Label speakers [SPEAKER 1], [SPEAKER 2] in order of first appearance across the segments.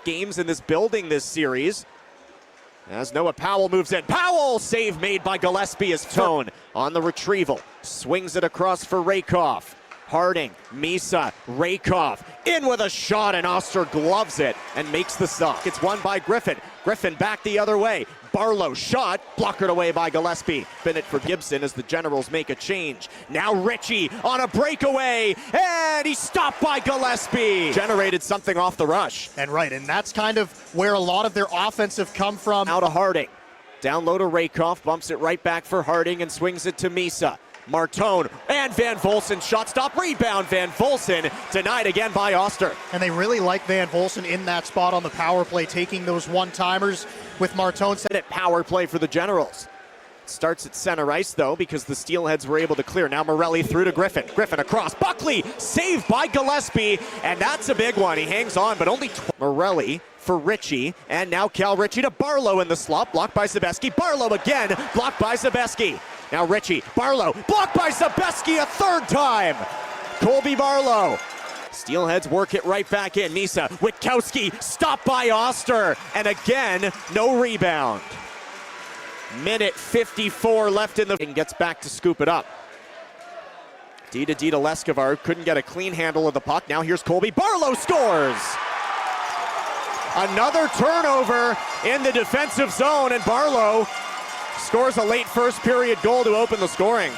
[SPEAKER 1] games in this building this series. As Noah Powell moves in. Powell! Save made by Gillespie as Tone on the retrieval. Swings it across for Rakoff. Harding, Misa, Rakoff, in with a shot, and Oster gloves it and makes the stop. It's won by Griffin. Griffin back the other way. Barlow shot, blockered away by Gillespie. Bennett for Gibson as the Generals make a change. Now Ritchie on a breakaway, and he's stopped by Gillespie. Generated something off the rush.
[SPEAKER 2] And that's kind of where a lot of their offense have come from.
[SPEAKER 1] Out of Harding. Down low to Rakoff, bumps it right back for Harding and swings it to Misa. Martone and Van Volsen, shot stop, rebound, Van Volsen, denied again by Oster.
[SPEAKER 2] And they really like Van Volsen in that spot on the power play, taking those one-timers with Martone.
[SPEAKER 1] Set it power play for the Generals. Starts at center ice though, because the Steelheads were able to clear. Now Morelli through to Griffin. Griffin across, Buckley, saved by Gillespie, and that's a big one. He hangs on, but only Morelli for Ritchie, and now Cal Ritchie to Barlow in the slot, blocked by Zabeski. Barlow again, blocked by Zabeski. Now Ritchie, Barlow, blocked by Zabeski a third time. Colby Barlow. Steelheads work it right back in. Misa, Witkowski, stopped by Oster, and again, no rebound. Minute 54 left in the and gets back to scoop it up. D to Leskovar, couldn't get a clean handle of the puck. Now here's Colby, Barlow scores! Another turnover in the defensive zone, and Barlow scores a late first period goal to open the scoring.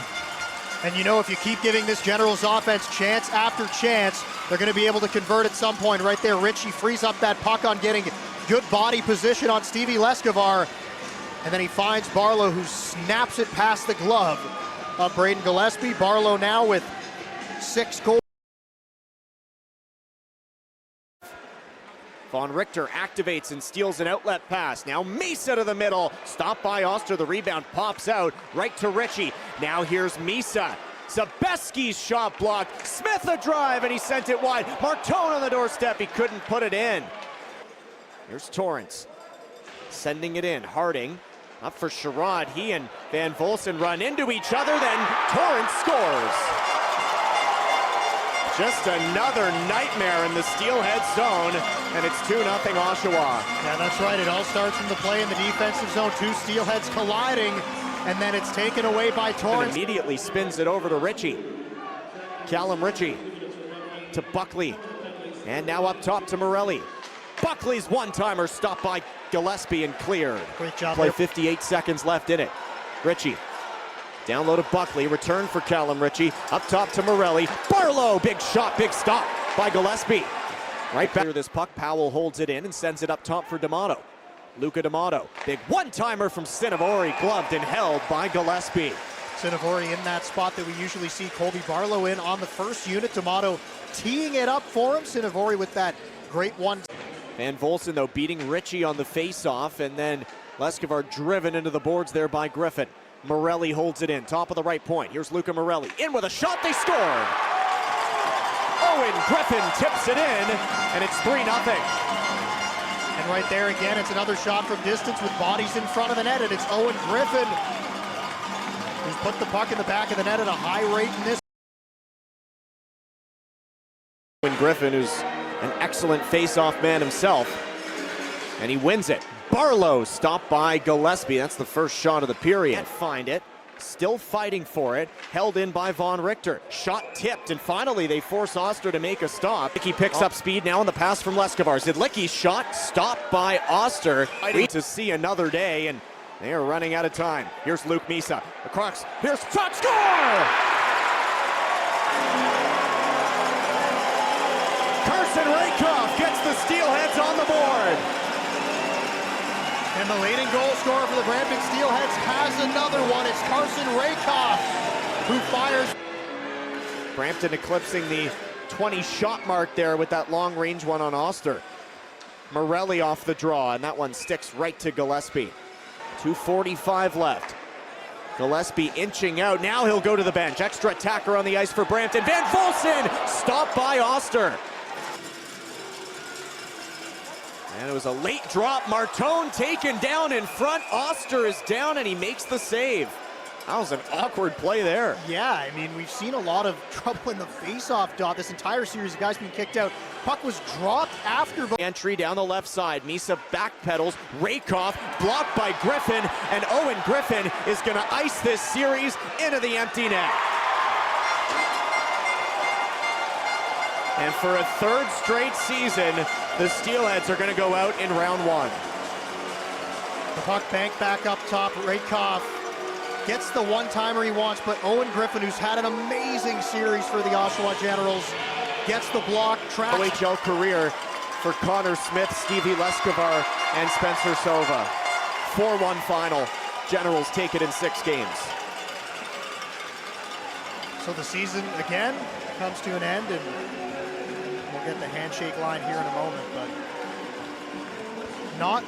[SPEAKER 2] And you know, if you keep giving this Generals offense chance after chance, they're going to be able to convert at some point. Right there, Ritchie frees up that puck on getting good body position on Stevie Leskovar. And then he finds Barlow, who snaps it past the glove of Braden Gillespie. Barlow now with 6 goals.
[SPEAKER 1] Von Richter activates and steals an outlet pass. Now Misa to the middle, stopped by Oster. The rebound pops out right to Ritchie. Now here's Misa. Zabeski's shot blocked. Smith a drive, and he sent it wide. Martone on the doorstep, he couldn't put it in. Here's Torrance, sending it in. Harding up for Sherrod. He and Van Volsen run into each other, then Torrance scores. Just another nightmare in the Steelhead zone, and it's 2-0 Oshawa.
[SPEAKER 2] Yeah, that's right. It all starts from the play in the defensive zone. Two Steelheads colliding, and then it's taken away by Torrance.
[SPEAKER 1] And immediately spins it over to Ritchie. Callum Ritchie to Buckley, and now up top to Morelli. Buckley's one-timer stopped by Gillespie and cleared.
[SPEAKER 2] Great job.
[SPEAKER 1] Play 58 seconds left in it. Ritchie. Down low to Buckley, return for Callum Ritchie, up top to Morelli. Barlow, big shot, big stop by Gillespie. Right back. This puck, Powell holds it in and sends it up top for D'Amato. Luca D'Amato, big one-timer from Sinovori, gloved and held by Gillespie.
[SPEAKER 2] Sinovori in that spot that we usually see Colby Barlow in on the first unit. D'Amato teeing it up for him. Sinovori with that great one.
[SPEAKER 1] Van Volsen, though, beating Ritchie on the face-off, and then Leskovar driven into the boards there by Griffin. Morelli holds it in, top of the right point. Here's Luca Morelli, in with a shot, they score! Owen Griffin tips it in, and it's 3-0.
[SPEAKER 2] And right there again, it's another shot from distance with bodies in front of the net, and it's Owen Griffin who's put the puck in the back of the net at a high rate in this.
[SPEAKER 1] Owen Griffin, who's an excellent face-off man himself, and he wins it. Barlow stopped by Gillespie. That's the first shot of the period. Can't find it. Still fighting for it. Held in by Von Richter. Shot tipped, and finally they force Oster to make a stop. Zidlicki picks up speed now on the pass from Leskovar. Zidlicki's shot stopped by Oster. To see another day, and they are running out of time. Here's Luke Misa. Across. Here's shot, score! Carson Rakoff gets the Steelheads on the board.
[SPEAKER 2] And the leading goal scorer for the Brampton Steelheads has another one. It's Carson Rakoff who fires.
[SPEAKER 1] Brampton eclipsing the 20-shot mark there with that long-range one on Oster. Morelli off the draw, and that one sticks right to Gillespie. 2:45 left. Gillespie inching out. Now he'll go to the bench. Extra attacker on the ice for Brampton. Van Volsen stopped by Oster. And it was a late drop. Martone taken down in front. Oster is down, and he makes the save. That was an awkward play there.
[SPEAKER 2] Yeah, I mean, we've seen a lot of trouble in the face-off dot this entire series of guys being kicked out. Puck was dropped after.
[SPEAKER 1] Entry down the left side. Misa backpedals. Rakoff blocked by Griffin, and Owen Griffin is going to ice this series into the empty net. And for a third straight season, the Steelheads are going to go out in round one.
[SPEAKER 2] The puck banked back up top. Rakoff gets the one-timer he wants, but Owen Griffin, who's had an amazing series for the Oshawa Generals, gets the block.
[SPEAKER 1] OHL career for Connor Smith, Stevie Leskovar, and Spencer Sova. 4-1 final. Generals take it in 6 games.
[SPEAKER 2] So the season, again, comes to an end, and we'll get the handshake line here in a moment, but not